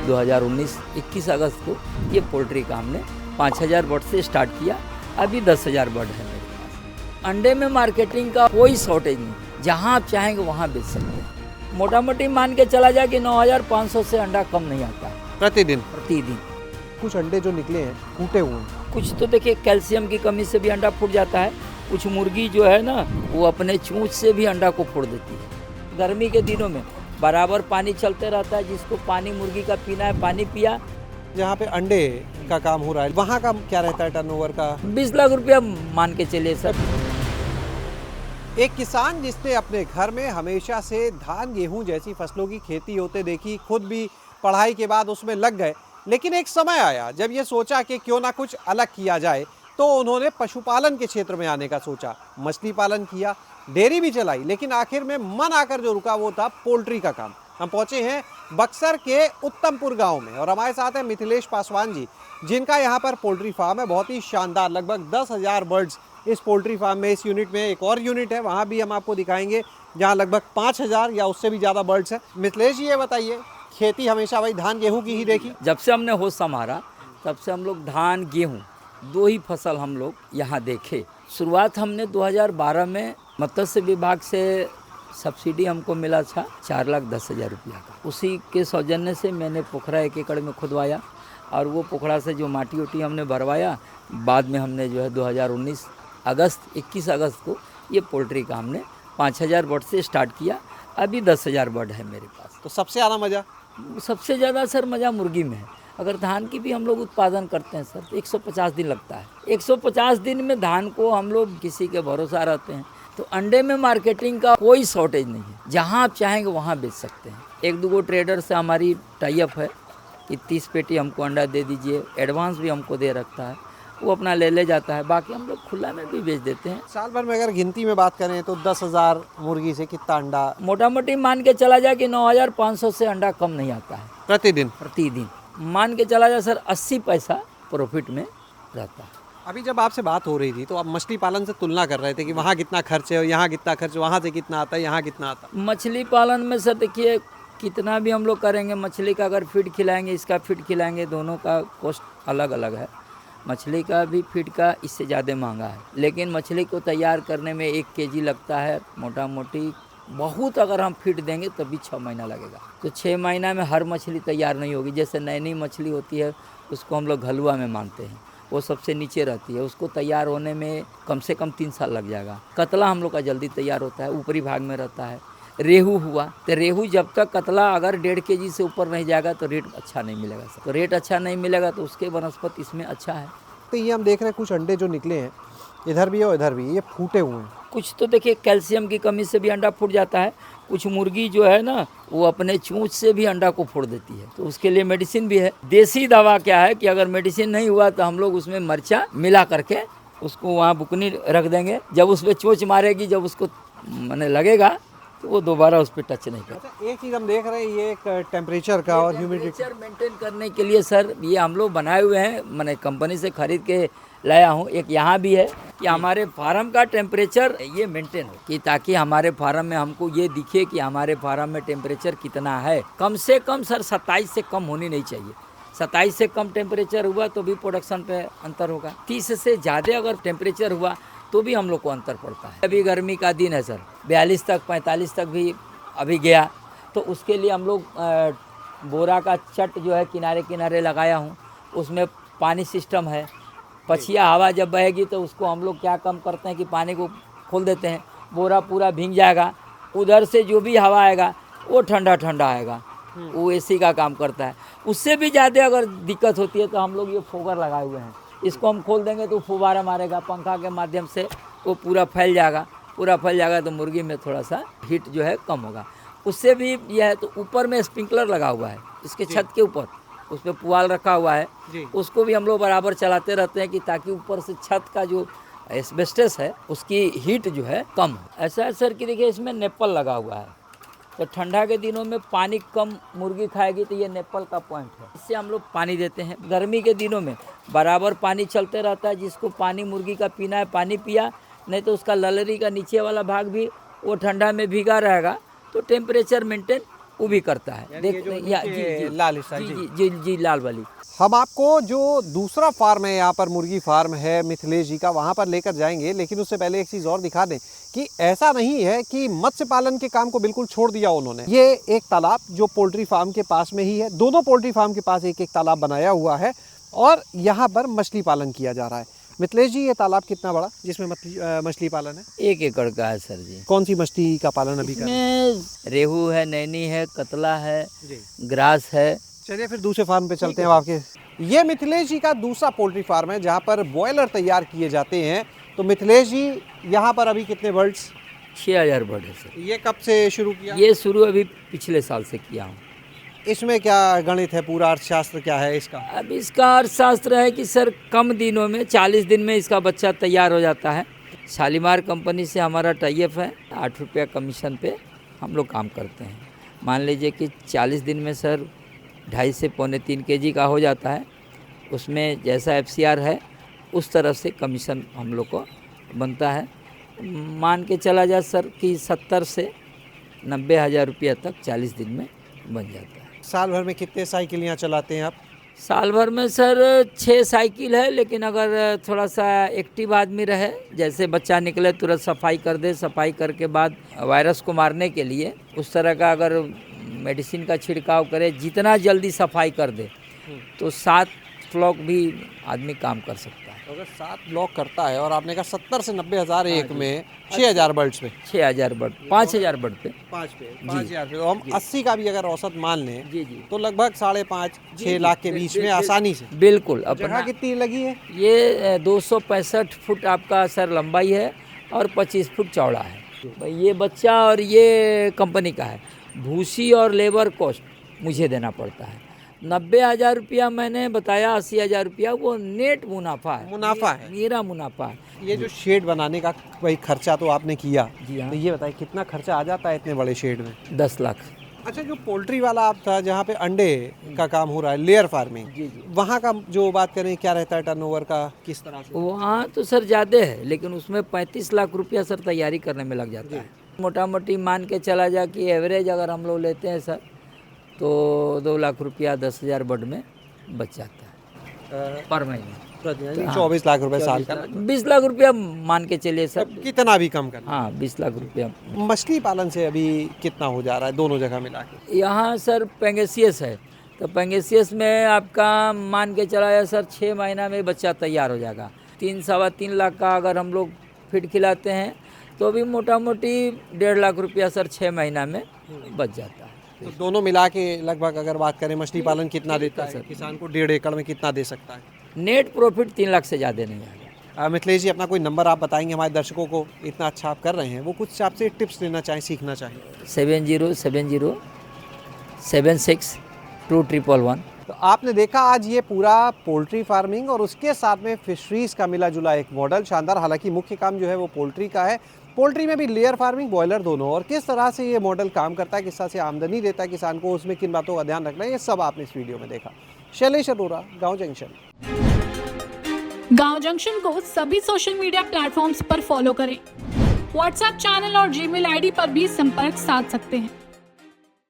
2019-21 अगस्त को ये पोल्ट्री का हमने 5000 बर्ड से स्टार्ट किया। अभी 10,000 बर्ड है मेरे पास। अंडे में मार्केटिंग का कोई शॉर्टेज नहीं, जहाँ आप चाहेंगे वहाँ बेच सकते हैं। मोटा मोटी मान के चला जाए कि 9,500 से अंडा कम नहीं आता है प्रतिदिन। कुछ अंडे जो निकले हैं फूटे हुए हैं। कुछ तो देखिए कैल्शियम की कमी से भी अंडा फूट जाता है। कुछ मुर्गी जो है ना वो अपने चूंच से भी अंडा को फोड़ देती है। गर्मी के दिनों में बराबर पानी चलते रहता है, जिसको पानी मुर्गी का पीना है पानी पिया। जहाँ पे अंडे का काम हो रहा है वहाँ का क्या रहता है टर्नओवर का? 20 लाख रुपया मान के चलिए सर। एक किसान जिसने अपने घर में हमेशा से धान गेहूं जैसी फसलों की खेती होते देखी, खुद भी पढ़ाई के बाद उसमें लग गए, लेकिन एक समय आया जब ये सोचा कि क्यों ना कुछ अलग किया जाए, तो उन्होंने पशुपालन के क्षेत्र में आने का सोचा। मछली पालन किया, डेयरी भी चलाई, लेकिन आखिर में मन आकर जो रुका वो था पोल्ट्री का काम। हम पहुंचे हैं बक्सर के उत्तमपुर गांव में और हमारे साथ है मिथिलेश पासवान जी, जिनका यहाँ पर पोल्ट्री फार्म है। बहुत ही शानदार, लगभग 10,000 बर्ड्स इस पोल्ट्री फार्म में। इस यूनिट में एक और यूनिट है, वहाँ भी हम आपको दिखाएंगे, जहाँ लगभग 5,000 या उससे भी ज़्यादा बर्ड्स हैं। मिथिलेश जी ये बताइए, खेती हमेशा भाई धान गेहूँ की ही देखी? जब से हमने होश संभाला तब से हम लोग धान गेहूँ दो ही फसल हम लोग यहाँ देखे। शुरुआत हमने 2012 में मत्स्य विभाग से सब्सिडी हमको मिला था 4,10,000 रुपया का। उसी के सौजन्य से मैंने पोखरा 1 एकड़ में खुदवाया और वो पोखरा से जो माटी उटी हमने भरवाया, बाद में हमने जो है 21 अगस्त को ये पोल्ट्री का हमने 5,000 बर्ड से स्टार्ट किया। अभी 10,000 बर्ड है मेरे पास। तो सबसे ज़्यादा मज़ा? सबसे ज़्यादा सर मज़ा मुर्गी में है। अगर धान की भी हम लोग उत्पादन करते हैं सर तो 150 दिन लगता है। 150 दिन में धान को हम लोग किसी के भरोसा रहते हैं। तो अंडे में मार्केटिंग का कोई शॉर्टेज नहीं है, जहाँ आप चाहेंगे वहाँ बेच सकते हैं। 1-2 ट्रेडर से हमारी टाई अप है कि 30 पेटी हमको अंडा दे दीजिए, एडवांस भी हमको दे रखता है, वो अपना ले जाता है। बाकी हम लोग खुला में भी बेच देते हैं। साल भर में अगर गिनती में बात करें तो 10,000 मुर्गी से कितना अंडा? मोटा मोटी मान के चला जाए कि 9,500 से अंडा कम नहीं आता है प्रतिदिन। मान के चला जाए सर 80 पैसा प्रॉफिट में रहता है। अभी जब आपसे बात हो रही थी तो आप मछली पालन से तुलना कर रहे थे कि वहाँ कितना खर्च है और यहाँ कितना खर्च, वहाँ से कितना आता है, यहाँ कितना आता है। मछली पालन में सर देखिए कितना भी हम लोग करेंगे, मछली का अगर फीड खिलाएंगे, इसका फीड खिलाएंगे, दोनों का कॉस्ट अलग अलग है। मछली का भी फीड का इससे ज़्यादा महंगा है, लेकिन मछली को तैयार करने में 1 केजी लगता है मोटा मोटी। बहुत अगर हम फीड देंगे तभी 6 महीना लगेगा। तो 6 महीना में हर मछली तैयार नहीं होगी। जैसे नई मछली होती है उसको हम लोग घलुआ में मानते हैं, वो सबसे नीचे रहती है, उसको तैयार होने में कम से कम 3 साल लग जाएगा। कतला हम लोग का जल्दी तैयार होता है, ऊपरी भाग में रहता है। रेहू हुआ तो रेहू जब तक कतला अगर 1.5 केजी से ऊपर नहीं जाएगा तो रेट अच्छा नहीं मिलेगा सर। तो रेट अच्छा नहीं मिलेगा तो उसके बनस्पत इसमें अच्छा है। तो ये हम देख रहे हैं कुछ अंडे जो निकले हैं, इधर भी है और इधर भी, ये फूटे हुए हैं। कुछ तो देखिए कैल्शियम की कमी से भी अंडा फूट जाता है। कुछ मुर्गी जो है ना वो अपने चूंच से भी अंडा को फोड़ देती है, तो उसके लिए मेडिसिन भी है। देसी दवा क्या है कि अगर मेडिसिन नहीं हुआ तो हम लोग उसमें मिर्चा मिला करके उसको वहाँ बुकनी रख देंगे। जब उस पर चोंच मारेगी, जब उसको मैंने लगेगा तो वो दोबारा उस पर टच नहीं करता। अच्छा, एक चीज़ हम देख रहे हैं, ये एक टेम्परेचर का और ह्यूमिडिटी मेंटेन करने के लिए सर ये हम लोग बनाए हुए हैं। मैंने कंपनी से खरीद के लाया हूँ। एक यहाँ भी है कि हमारे फार्म का टेम्परेचर ये मेंटेन हो, कि ताकि हमारे फार्म में हमको ये दिखे कि हमारे फार्म में टेम्परेचर कितना है। कम से कम सर 27 से कम होनी नहीं चाहिए। 27 से कम टेम्परेचर हुआ तो भी प्रोडक्शन पे अंतर होगा। 30 से ज़्यादा अगर टेम्परेचर हुआ तो भी हम लोग को अंतर पड़ता है। अभी गर्मी का दिन है सर, 42 तक 45 तक भी अभी गया, तो उसके लिए हम लोग बोरा का चट जो है किनारे किनारे लगाया हूँ। उसमें पानी सिस्टम है। पछिया हवा जब बहेगी तो उसको हम लोग क्या कम करते हैं कि पानी को खोल देते हैं, बोरा पूरा भीग जाएगा। उधर से जो भी हवा आएगा वो ठंडा ठंडा आएगा, वो एसी का काम करता है। उससे भी ज़्यादा अगर दिक्कत होती है तो हम लोग ये फोगर लगाए हुए हैं, इसको हम खोल देंगे तो फुवारा मारेगा, पंखा के माध्यम से वो पूरा फैल जाएगा तो मुर्गी में थोड़ा सा हीट जो है कम होगा। उससे भी यह है। तो ऊपर में स्प्रिंकलर लगा हुआ है इसके छत के ऊपर, उस पर पुआल रखा हुआ है, उसको भी हम लोग बराबर चलाते रहते हैं कि ताकि ऊपर से छत का जो एस्बेस्टस है उसकी हीट जो है कम हो। ऐसा है सर कि देखिए इसमें नेपल लगा हुआ है, तो ठंडा के दिनों में पानी कम मुर्गी खाएगी तो ये नेपल का पॉइंट है, इससे हम लोग पानी देते हैं। गर्मी के दिनों में बराबर पानी चलते रहता है, जिसको पानी मुर्गी का पीना है पानी पिया, नहीं तो उसका ललरी का नीचे वाला भाग भी वो ठंडा में भीगा रहेगा, तो टेम्परेचर मेंटेन वो भी करता है। यानी ये जो नीचे लाल हिस्सा, जी जी जी जी लाल वाली। हम आपको जो दूसरा फार्म है, यहाँ पर मुर्गी फार्म है मिथिलेश जी का, वहाँ पर लेकर जाएंगे। लेकिन उससे पहले एक चीज़ और दिखा दें कि ऐसा नहीं है कि मत्स्य पालन के काम को बिल्कुल छोड़ दिया उन्होंने। ये एक तालाब जो पोल्ट्री फार्म के पास में ही है, दोनों पोल्ट्री फार्म के पास एक एक तालाब बनाया हुआ है और यहाँ पर मछली पालन किया जा रहा है। मिथिलेश जी, ये तालाब कितना बड़ा जिसमें मछली पालन है? 1 एकड़ का है सर जी। कौन सी मछली का पालन अभी कर रहे हैं? इसमें रेहू है, नैनी है, कतला है, जी। ग्रास है। चलिए फिर दूसरे फार्म पे चलते हैं आपके। ये मिथिलेश जी का दूसरा पोल्ट्री फार्म है जहाँ पर बॉयलर तैयार किए जाते हैं। तो मिथिलेश जी, यहाँ पर अभी कितने बर्ड्स? 6000 बर्ड है सर। ये कब से शुरू किया? ये शुरू अभी पिछले साल से किया हूँ। इसमें क्या गणित है, पूरा अर्थशास्त्र क्या है इसका? अब इसका अर्थशास्त्र है कि सर कम दिनों में 40 दिन में इसका बच्चा तैयार हो जाता है। शालीमार कंपनी से हमारा टाई अप है। 8 रुपया कमीशन पे हम लोग काम करते हैं। मान लीजिए कि 40 दिन में सर 2.5 से पौने 3 kg का हो जाता है। उसमें जैसा FCR है उस तरफ से कमीशन हम लोग को बनता है। मान के चला जाए सर कि 70 से 90 हज़ार रुपया तक 40 दिन में बन जाता है। साल भर में कितने साइकिलियाँ चलाते हैं आप? साल भर में सर 6 साइकिल है, लेकिन अगर थोड़ा सा एक्टिव आदमी रहे, जैसे बच्चा निकले तुरंत सफाई कर दे, सफाई करके बाद वायरस को मारने के लिए उस तरह का अगर मेडिसिन का छिड़काव करे, जितना जल्दी सफाई कर दे तो 7 फ्लॉक भी आदमी काम कर सकता है। अगर 7 ब्लॉक करता है और आपने कहा 70 से 90 हज़ार एक में 6000 बर्ड्स पे, 6000 बर्ड, 5000 बर्ड पे 5000 पे, तो हम 80 का भी अगर औसत मान लें जी जी तो लगभग 5.5-6 लाख के बीच में आसानी से। बिल्कुल। जगह अपना कितनी लगी है? ये 265 फुट आपका सर लंबाई है और 25 फुट चौड़ा है। ये बच्चा और ये कंपनी का है। भूसी और लेबर कॉस्ट मुझे देना पड़ता है। 90 हज़ार रुपया मैंने बताया, 80 हज़ार रुपया वो नेट मुनाफा है। मुनाफा है, मेरा मुनाफा है। ये जो शेड बनाने का भाई खर्चा तो आपने किया, जी हाँ। तो ये बताइए कितना खर्चा आ जाता है इतने बड़े शेड में? 10 लाख। अच्छा, जो पोल्ट्री वाला आप था जहाँ पे अंडे का काम हो रहा है, लेयर फार्मिंग, जी जी। वहाँ का जो बात करें क्या रहता है टर्नओवर का, किस तरह से? वहाँ तो सर ज़्यादा है, लेकिन उसमें 35 लाख रुपया सर तैयारी करने में लग जाता है। मोटा मोटी मान के चला जा कि एवरेज अगर हम लोग लेते हैं सर तो 2 लाख रुपया 10,000 बर्ड में बच जाता है पर महीने। 24 लाख रुपए साल का। 20 लाख रुपया मान के चलिए सर। कितना भी कम करना। हाँ, 20 लाख रुपया। मछली पालन से अभी कितना हो जा रहा है दोनों जगह मिला के? यहाँ सर पेंगेसियस है, तो पेंगेसियस में आपका मान के चला जाए सर 6 महीना में बच्चा तैयार हो जाएगा। 3-3.25 लाख का अगर हम लोग फीड खिलाते हैं तो भी मोटा मोटी 1.5 लाख रुपया सर 6 महीना में बच जाता है। तो दोनों मिला के लगभग अगर बात करें मछली पालन कितना देता है किसान को? 1.5 एकड़ में कितना दे सकता है? नेट प्रॉफिट 3 लाख से ज़्यादा नहीं आएगा। मिथिलेश जी, अपना कोई नंबर आप बताएंगे हमारे दर्शकों को, इतना अच्छा आप कर रहे हैं, वो कुछ आपसे टिप्स लेना चाहें, सीखना चाहें? 7070 76 2111। तो आपने देखा आज ये पूरा पोल्ट्री फार्मिंग और उसके साथ में फिशरीज का मिला जुला एक मॉडल, शानदार। हालांकि मुख्य काम जो है वो पोल्ट्री का है। पोल्ट्री में भी लेयर फार्मिंग, बॉयलर दोनों, और किस तरह से ये मॉडल काम करता है, किस तरह से आमदनी देता है किसान को, उसमें किन बातों का ध्यान रखना है, ये सब आपने इस वीडियो में देखा। शैलेश अरोरा, गाँव जंक्शन। गाँव जंक्शन को सभी सोशल मीडिया प्लेटफॉर्म्स पर फॉलो करें। व्हाट्सएप चैनल और जीमेल आईडी पर भी संपर्क साध सकते हैं।